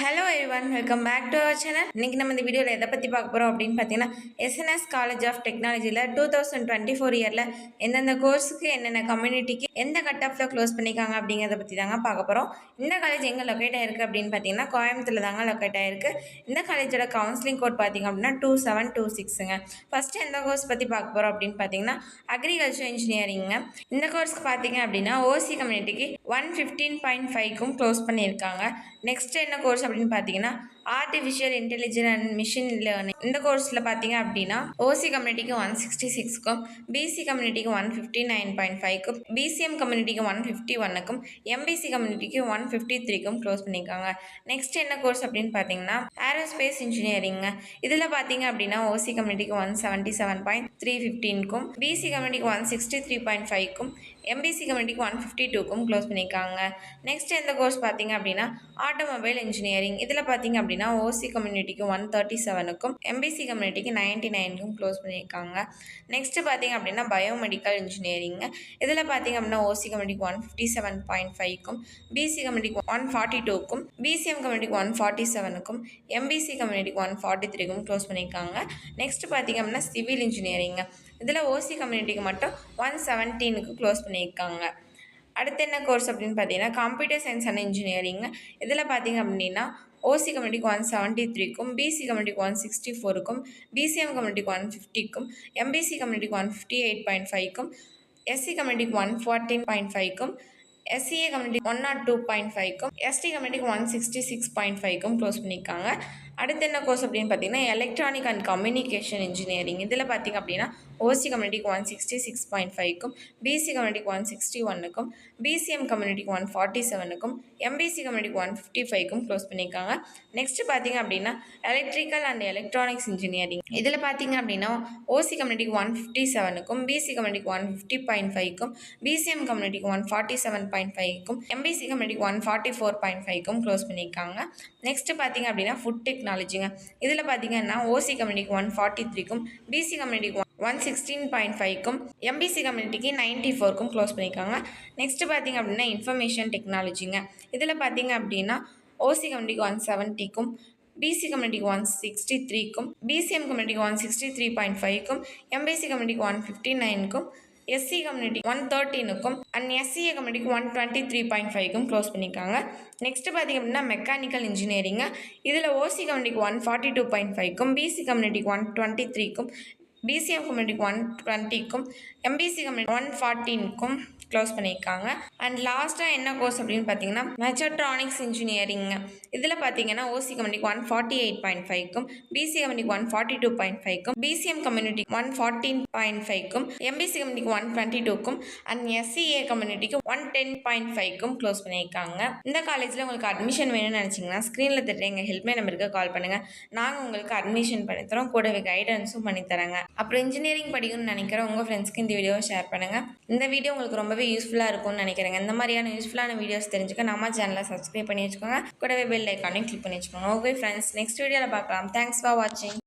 Hello everyone, welcome back to our channel. இன்னைக்கு நம்ம இந்த வீடியோவில் எதை பற்றி பார்க்க போகிறோம் அப்படின்னு பார்த்தீங்கன்னா, எஸ்என்எஸ் காலேஜ் ஆஃப் டெக்னாலஜியில் 2024 இயரில் எந்தெந்த கோர்ஸுக்கு என்னென்ன கம்யூனிட்டிக்கு எந்த கட் ஆஃபில் க்ளோஸ் பண்ணியிருக்காங்க அப்படிங்கிறத பற்றி தாங்க பார்க்க போகிறோம். இந்த காலேஜ் எங்கே லொக்கேட் ஆயிருக்கு அப்படின்னு பார்த்தீங்கன்னா, கோயம்புத்தூரில் தாங்க லொக்கேட் ஆயிருக்கு. இந்த காலேஜோட கவுன்சிலிங் கோட் பார்த்தீங்க அப்படின்னா 2726ங்க. ஃபஸ்ட்டு எந்த கோர்ஸ் பற்றி பார்க்க போகிறோம் அப்படின்னு பார்த்தீங்கன்னா, அக்ரிகல்ச்சர் இன்ஜினியரிங்க. இந்த கோர்ஸ்க்கு பார்த்தீங்க அப்படின்னா ஓசி கம்யூனிட்டிக்கு 115.5க்கும் க்ளோஸ் பண்ணியிருக்காங்க. நெக்ஸ்ட் என்ன கோர்ஸ் அப்படின்னு பார்த்தீங்கன்னா, artificial intelligence and machine learning. இந்த கோர்ஸில் பார்த்தீங்க அப்படின்னா ஓசி கம்யூனிட்டிக்கு 166க்கும், பிசி கம்யூனிட்டிக்கு 159.5க்கும், பிசிஎம் கம்யூனிட்டிக்கு 151க்கும், எம்பிசி கம்யூனிட்டிக்கு 153க்கும் க்ளோஸ் பண்ணியிருக்காங்க. நெக்ஸ்ட் என்ன கோர்ஸ் அப்படின்னு பார்த்தீங்கன்னா, ஏரோஸ்பேஸ் இன்ஜினியரிங். இதில் பார்த்தீங்க அப்படின்னா ஓசி கம்யூனிட்டிக்கு 177.315க்கும், பிசி கம்யூனிட்டிக்கு 163.5க்கும், எம்பிசி கம்யூனிட்டிக்கு 152க்கும் க்ளோஸ் பண்ணியிருக்காங்க. நெக்ஸ்ட் எந்த கோர்ஸ் பார்த்தீங்க அப்படின்னா, ஆட்டோமொபைல் இன்ஜினியரிங். இதில் பார்த்தீங்க அப்படின்னா ஓசி கம்யூனிட்டிக்கு 137க்கும், எம்பிசி கம்யூனிட்டிக்கு 99க்கும் க்ளோஸ் பண்ணியிருக்காங்க. நெக்ஸ்ட் பார்த்தீங்க அப்படின்னா பயோமெடிக்கல் இன்ஜினியரிங். இதில் பார்த்தீங்க அப்படின்னா ஓசி கம்யூனிட்டிக்கு 157.5க்கும், பிசி கம்யூனிட்டிக்கு 142க்கும், பிசிஎம் கம்யூனிட்டிக்கு 147க்கும், எம்பிசி கம்யூனிட்டிக்கு 143க்கும் க்ளோஸ் பண்ணியிருக்காங்க. நெக்ஸ்ட் பார்த்தீங்க அப்படின்னா சிவில் இன்ஜினியரிங். இதில் ஓசி கம்யூனிட்டிக்கு மட்டும் 117க்கு க்ளோஸ் பண்ணியிருக்காங்க. அடுத்து என்ன கோர்ஸ் அப்படின்னு பார்த்தீங்கன்னா, கம்ப்யூட்டர் சயின்ஸ் அண்ட் இன்ஜினியரிங். இதில் பார்த்தீங்க அப்படின்னா ஓசி கம்யூனிட்டிக்கு 173க்கும், பிசி கம்யூனிட்டிக்கு 164க்கும், பிசிஎம் கம்யூனிட்டிக்கு 150க்கும், எம்பிசி கம்யூனிட்டிக்கு 158.5க்கும், எஸ்சி கம்யூனிட்டிக்கு 114.5க்கும், எஸ்சிஏ கம்யூனிட்டி 102.5க்கும், எஸ்டி கம்யூனிட்டிக்கு 166.5க்கும் க்ளோஸ் பண்ணியிருக்காங்க. அடுத்து என்ன கோர்ஸ் அப்படின்னு பார்த்தீங்கன்னா, எலக்ட்ரானிக் அண்ட் கம்யூனிகேஷன் இன்ஜினியரிங். இதில் பார்த்தீங்க அப்படின்னா ஓசி கம்யூனிட்டிக்கு 166.5க்கும், பிசி கம்யூனிட்டிக்கு 161க்கும், பிசிஎம் கம்யூனிட்டிக்கு 147க்கும், எம்பிசி கம்யூனிட்டிக்கு 155க்கும் க்ளோஸ் பண்ணியிருக்காங்க. நெக்ஸ்ட் பார்த்தீங்க அப்படின்னா எலக்ட்ரிக்கல் அண்ட் எலக்ட்ரானிக்ஸ் இன்ஜினியரிங். இதில் பார்த்தீங்க அப்படின்னா ஓசி கம்யூனிட்டிக்கு 157க்கும், பிசி கம்யூனிட்டிக்கு 150.5க்கும், பிசிஎம் கம்யூனிட்டிக்கு 147.5க்கும், எம்பிசி கம்யூனிட்டிக்கு 144.5க்கும் க்ளோஸ் பண்ணியிருக்காங்க. நெக்ஸ்ட் பார்த்தீங்க அப்படின்னா ஃபுட் டெக்னாலஜிங்க. இதில் பார்த்தீங்கன்னா ஓசி கம்யூனிட்டிக்கு 143க்கும், பிசி கம்யூனிட்டிக்கு 116.5க்கும், எம்பிசி கம்யூனிட்டிக்கு 94க்கும் க்ளோஸ் பண்ணியிருக்காங்க. நெக்ஸ்ட் பார்த்தீங்க அப்படின்னா இன்ஃபர்மேஷன் டெக்னாலஜிங்க. இதில் பார்த்தீங்க அப்படின்னா ஓசி கம்யூனிட்டிக்கு 170க்கும், பிசி கம்யூனிட்டிக்கு 163க்கும், பிசிஎம் கம்யூனிட்டிக்கு 163.5க்கும், எம்பிசி கம்யூனிட்டிக்கு 159க்கும், எஸ்சி கம்யூனிட்டி 113க்கும் அண்ட் எஸ்சிஏ கம்யூனிட்டிக்கு 123.5க்கும் க்ளோஸ் பண்ணியிருக்காங்க. நெக்ஸ்ட் பார்த்தீங்க அப்படின்னா மெக்கானிக்கல் இன்ஜினியரிங். இதில் ஓசி கம்யூனிட்டிக்கு 142.5க்கும், பிசி கம்யூனிட்டிக்கு 123க்கும், பிசிஎம் கம்யூனிட்டிக்கு 120க்கும், எம்பிசி கம்யூனிட்டி 114க்கும் க்ளோஸ் பண்ணியிருக்காங்க. அண்ட் லாஸ்ட்டாக என்ன கோர்ஸ் அப்படின்னு பார்த்தீங்கன்னா மெச்சட்ரானிக்ஸ் இன்ஜினியரிங். இதில் பார்த்தீங்கன்னா ஓசி கம்யூனிட்டிக்கு 148.5க்கும், பிசி கம்யூனிட்டிக்கு 142.5க்கும், பிசிஎம் கம்யூனிட்டி 114.5க்கும், எம்பிசி கம்யூனிட்டிக்கு 122க்கும் அண்ட் எஸ்சிஏ கம்யூனிட்டிக்கு 110.5க்கும் க்ளோஸ் பண்ணியிருக்காங்க. இந்த காலேஜில் உங்களுக்கு அட்மிஷன் வேணும்னு நினச்சிங்கன்னா ஸ்க்ரீனில் தெரியுற எங்கள் ஹெல்ப்லைன் நம்பருக்கு கால் பண்ணுங்கள். நாங்கள் உங்களுக்கு அட்மிஷன் பண்ணித்தரோம், கூடவே கைடன்ஸும் பண்ணித்தராங்க. அப்புறம் இன்ஜினியரிங் படிக்கணும்னு நினைக்கிற உங்கள் ஃப்ரெண்ட்ஸ்க்கு இந்த வீடியோவை ஷேர் பண்ணுங்கள். இந்த வீடியோ உங்களுக்கு ரொம்பவே யூஸ்ஃபுல்லாக இருக்கும்னு நினைக்கிறேங்க. இந்த மாதிரியான யூஸ்ஃபுல்லான வீடியோஸ் தெரிஞ்சுக்க நம்ம சேனலை சப்ஸ்கிரைப் பண்ணி வச்சுக்கோங்க. கூடவே பெல் ஐக்கானையும் கிளிக் பண்ணி வச்சுக்கோங்க. ஓகே ஃப்ரெண்ட்ஸ், நெக்ஸ்ட் வீடியோவில் பார்க்கலாம். தேங்க்ஸ் ஃபார் வாட்சிங்.